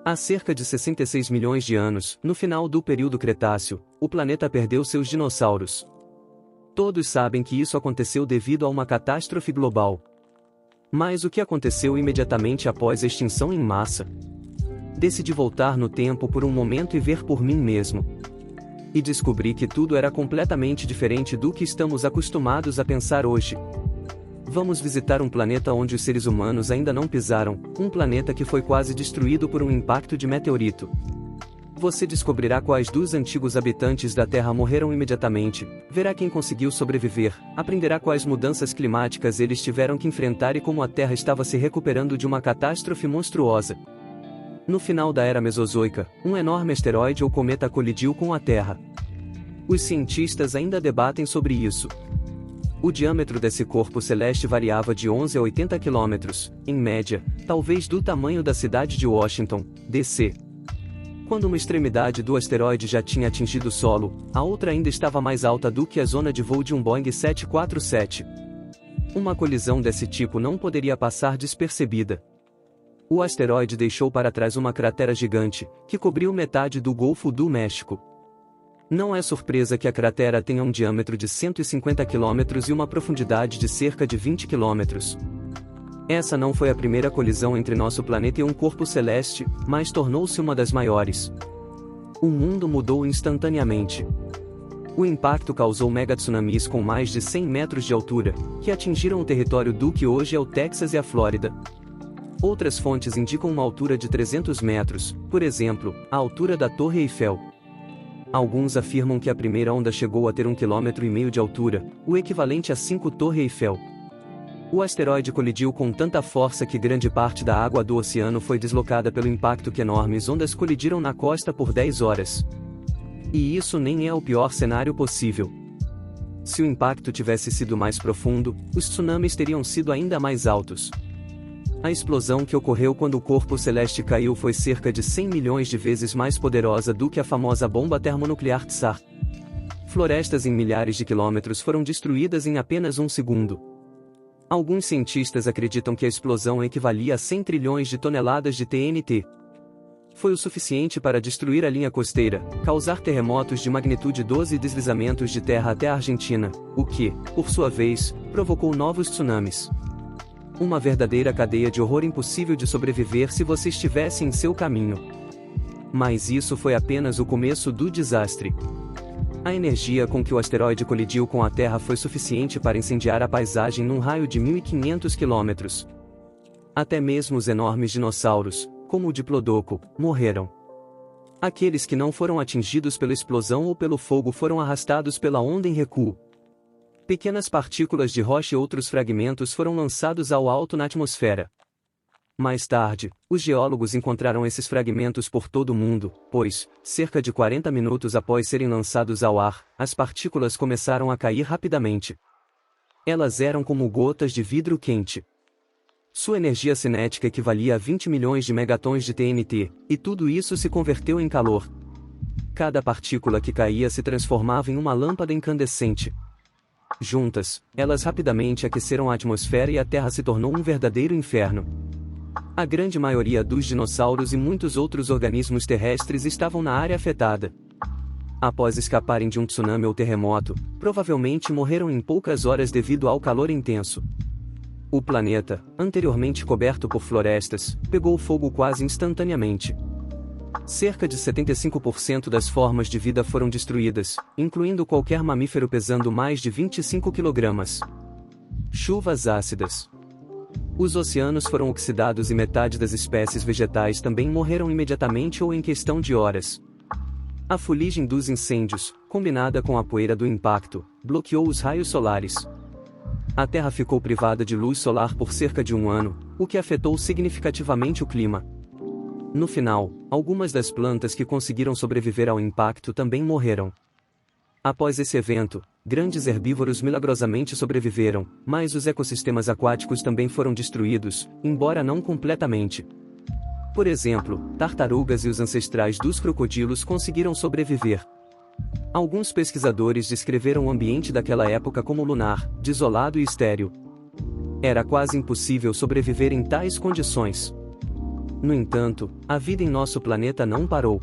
Há cerca de 66 milhões de anos, no final do período Cretáceo, o planeta perdeu seus dinossauros. Todos sabem que isso aconteceu devido a uma catástrofe global. Mas o que aconteceu imediatamente após a extinção em massa? Decidi voltar no tempo por um momento e ver por mim mesmo. E descobri que tudo era completamente diferente do que estamos acostumados a pensar hoje. Vamos visitar um planeta onde os seres humanos ainda não pisaram, um planeta que foi quase destruído por um impacto de meteorito. Você descobrirá quais dos antigos habitantes da Terra morreram imediatamente, verá quem conseguiu sobreviver, aprenderá quais mudanças climáticas eles tiveram que enfrentar e como a Terra estava se recuperando de uma catástrofe monstruosa. No final da Era Mesozoica, um enorme asteroide ou cometa colidiu com a Terra. Os cientistas ainda debatem sobre isso. O diâmetro desse corpo celeste variava de 11 a 80 quilômetros, em média, talvez do tamanho da cidade de Washington, D.C. Quando uma extremidade do asteroide já tinha atingido o solo, a outra ainda estava mais alta do que a zona de voo de um Boeing 747. Uma colisão desse tipo não poderia passar despercebida. O asteroide deixou para trás uma cratera gigante, que cobriu metade do Golfo do México. Não é surpresa que a cratera tenha um diâmetro de 150 km e uma profundidade de cerca de 20 km. Essa não foi a primeira colisão entre nosso planeta e um corpo celeste, mas tornou-se uma das maiores. O mundo mudou instantaneamente. O impacto causou megatsunamis com mais de 100 metros de altura, que atingiram o território do que hoje é o Texas e a Flórida. Outras fontes indicam uma altura de 300 metros, por exemplo, a altura da Torre Eiffel. Alguns afirmam que a primeira onda chegou a ter 1,5 km de altura, o equivalente a 5 Torre Eiffel. O asteroide colidiu com tanta força que grande parte da água do oceano foi deslocada pelo impacto que enormes ondas colidiram na costa por 10 horas. E isso nem é o pior cenário possível. Se o impacto tivesse sido mais profundo, os tsunamis teriam sido ainda mais altos. A explosão que ocorreu quando o corpo celeste caiu foi cerca de 100 milhões de vezes mais poderosa do que a famosa bomba termonuclear Tsar. Florestas em milhares de quilômetros foram destruídas em apenas um segundo. Alguns cientistas acreditam que a explosão equivalia a 100 trilhões de toneladas de TNT. Foi o suficiente para destruir a linha costeira, causar terremotos de magnitude 12 e deslizamentos de terra até a Argentina, o que, por sua vez, provocou novos tsunamis. Uma verdadeira cadeia de horror impossível de sobreviver se você estivesse em seu caminho. Mas isso foi apenas o começo do desastre. A energia com que o asteroide colidiu com a Terra foi suficiente para incendiar a paisagem num raio de 1.500 quilômetros. Até mesmo os enormes dinossauros, como o Diplodocus, morreram. Aqueles que não foram atingidos pela explosão ou pelo fogo foram arrastados pela onda em recuo. Pequenas partículas de rocha e outros fragmentos foram lançados ao alto na atmosfera. Mais tarde, os geólogos encontraram esses fragmentos por todo o mundo, pois, cerca de 40 minutos após serem lançados ao ar, as partículas começaram a cair rapidamente. Elas eram como gotas de vidro quente. Sua energia cinética equivalia a 20 milhões de megatons de TNT, e tudo isso se converteu em calor. Cada partícula que caía se transformava em uma lâmpada incandescente. Juntas, elas rapidamente aqueceram a atmosfera e a Terra se tornou um verdadeiro inferno. A grande maioria dos dinossauros e muitos outros organismos terrestres estavam na área afetada. Após escaparem de um tsunami ou terremoto, provavelmente morreram em poucas horas devido ao calor intenso. O planeta, anteriormente coberto por florestas, pegou fogo quase instantaneamente. Cerca de 75% das formas de vida foram destruídas, incluindo qualquer mamífero pesando mais de 25 kg. Chuvas ácidas. Os oceanos foram oxidados e metade das espécies vegetais também morreram imediatamente ou em questão de horas. A fuligem dos incêndios, combinada com a poeira do impacto, bloqueou os raios solares. A Terra ficou privada de luz solar por cerca de um ano, o que afetou significativamente o clima. No final, algumas das plantas que conseguiram sobreviver ao impacto também morreram. Após esse evento, grandes herbívoros milagrosamente sobreviveram, mas os ecossistemas aquáticos também foram destruídos, embora não completamente. Por exemplo, tartarugas e os ancestrais dos crocodilos conseguiram sobreviver. Alguns pesquisadores descreveram o ambiente daquela época como lunar, desolado e estéril. Era quase impossível sobreviver em tais condições. No entanto, a vida em nosso planeta não parou.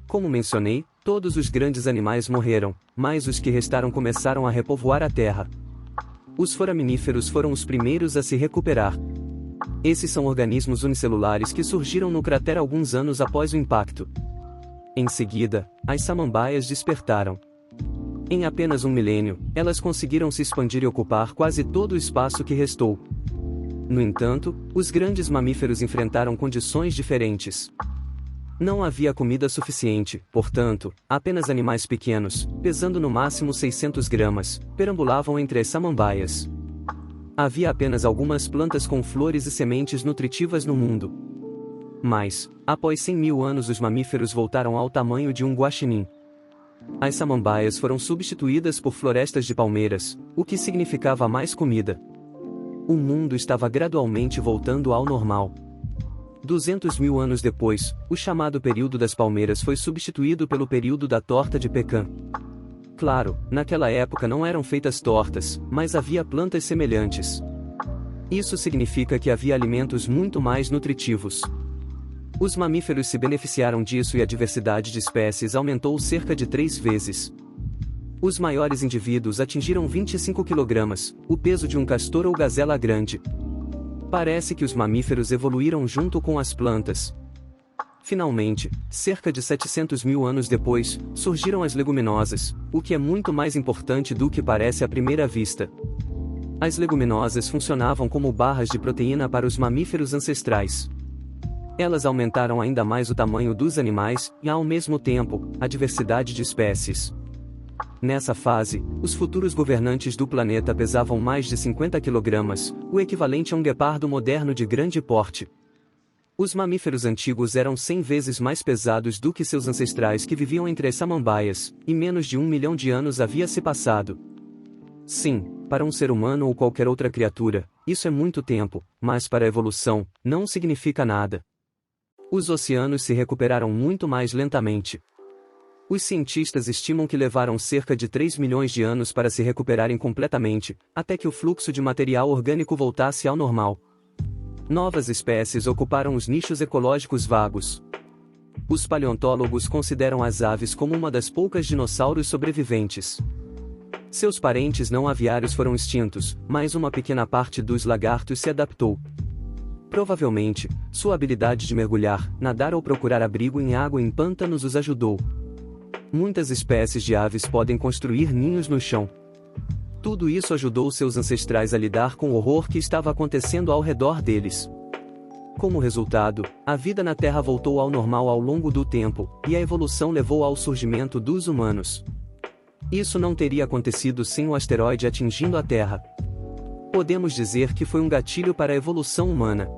Como mencionei, todos os grandes animais morreram, mas os que restaram começaram a repovoar a Terra. Os foraminíferos foram os primeiros a se recuperar. Esses são organismos unicelulares que surgiram no cratera alguns anos após o impacto. Em seguida, as samambaias despertaram. Em apenas um milênio, elas conseguiram se expandir e ocupar quase todo o espaço que restou. No entanto, os grandes mamíferos enfrentaram condições diferentes. Não havia comida suficiente, portanto, apenas animais pequenos, pesando no máximo 600 gramas, perambulavam entre as samambaias. Havia apenas algumas plantas com flores e sementes nutritivas no mundo. Mas, após 100.000 anos, os mamíferos voltaram ao tamanho de um guaxinim. As samambaias foram substituídas por florestas de palmeiras, o que significava mais comida. O mundo estava gradualmente voltando ao normal. 200.000 anos depois, o chamado período das palmeiras foi substituído pelo período da torta de Pecan. Claro, naquela época não eram feitas tortas, mas havia plantas semelhantes. Isso significa que havia alimentos muito mais nutritivos. Os mamíferos se beneficiaram disso e a diversidade de espécies aumentou cerca de 3 vezes. Os maiores indivíduos atingiram 25 kg, o peso de um castor ou gazela grande. Parece que os mamíferos evoluíram junto com as plantas. Finalmente, cerca de 700.000 anos depois, surgiram as leguminosas, o que é muito mais importante do que parece à primeira vista. As leguminosas funcionavam como barras de proteína para os mamíferos ancestrais. Elas aumentaram ainda mais o tamanho dos animais e, ao mesmo tempo, a diversidade de espécies. Nessa fase, os futuros governantes do planeta pesavam mais de 50 kg, o equivalente a um guepardo moderno de grande porte. Os mamíferos antigos eram 100 vezes mais pesados do que seus ancestrais que viviam entre as samambaias, e menos de 1 milhão de anos havia se passado. Sim, para um ser humano ou qualquer outra criatura, isso é muito tempo, mas para a evolução, não significa nada. Os oceanos se recuperaram muito mais lentamente. Os cientistas estimam que levaram cerca de 3 milhões de anos para se recuperarem completamente, até que o fluxo de material orgânico voltasse ao normal. Novas espécies ocuparam os nichos ecológicos vagos. Os paleontólogos consideram as aves como uma das poucas dinossauros sobreviventes. Seus parentes não aviários foram extintos, mas uma pequena parte dos lagartos se adaptou. Provavelmente, sua habilidade de mergulhar, nadar ou procurar abrigo em água em pântanos os ajudou. Muitas espécies de aves podem construir ninhos no chão. Tudo isso ajudou seus ancestrais a lidar com o horror que estava acontecendo ao redor deles. Como resultado, a vida na Terra voltou ao normal ao longo do tempo, e a evolução levou ao surgimento dos humanos. Isso não teria acontecido sem o asteroide atingindo a Terra. Podemos dizer que foi um gatilho para a evolução humana.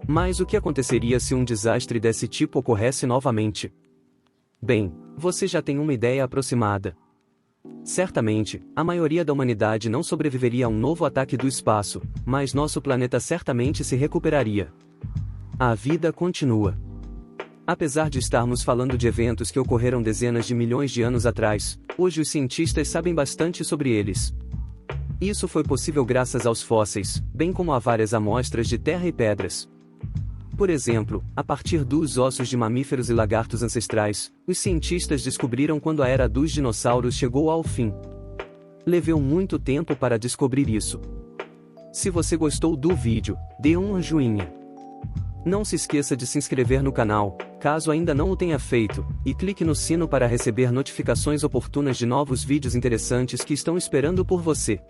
Mas o que aconteceria se um desastre desse tipo ocorresse novamente? Bem, você já tem uma ideia aproximada. Certamente, a maioria da humanidade não sobreviveria a um novo ataque do espaço, mas nosso planeta certamente se recuperaria. A vida continua. Apesar de estarmos falando de eventos que ocorreram dezenas de milhões de anos atrás, hoje os cientistas sabem bastante sobre eles. Isso foi possível graças aos fósseis, bem como a várias amostras de terra e pedras. Por exemplo, a partir dos ossos de mamíferos e lagartos ancestrais, os cientistas descobriram quando a era dos dinossauros chegou ao fim. Levou muito tempo para descobrir isso. Se você gostou do vídeo, dê um joinha. Não se esqueça de se inscrever no canal, caso ainda não o tenha feito, e clique no sino para receber notificações oportunas de novos vídeos interessantes que estão esperando por você.